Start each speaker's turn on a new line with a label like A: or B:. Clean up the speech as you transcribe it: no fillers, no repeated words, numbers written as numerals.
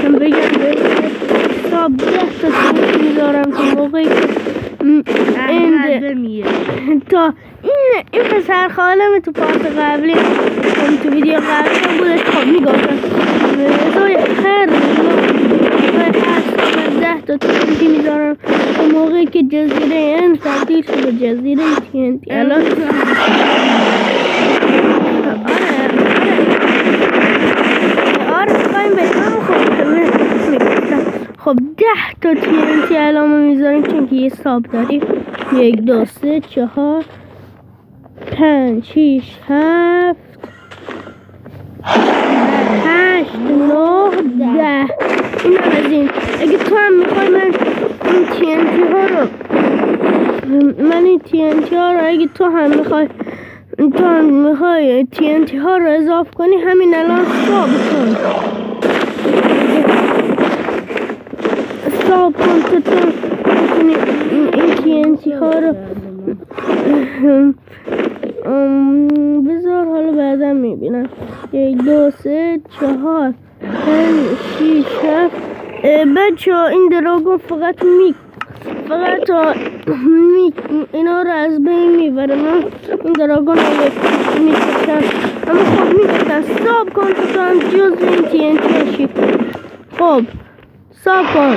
A: هم بگم به حساب 10 تا TNT میذارم تا موقعی که تا این پسر خالم تو پارت قبلی تو ویدیو قبلی بودش. خب میگفتم ازای هر 10 تا TNT میذارم تا موقعی که جزیره این تبدیل شد به جزیره TNT. الان خب 10 تا TNT الان میذاریم چون که یه ساب داریم. 1 2 3 4 5 6 7 8 9 10. این از این. اگه تو هم میخوای من این TNT ها رو اگه تو هم میخوای TNT ها رو اضافه کنی همین الان ساب کن. ساب کن تو میتونی این TNT ها رو بذار حالا بعدا میبینم. 1 2 3 4 5 6 7. بچه ها این دراگون فقط اینا رو از بین میبره. من این دراگون رو میکشم اما خب میگفتن ساب کن تو هم جز این TNT هاشی. خب ساب کن.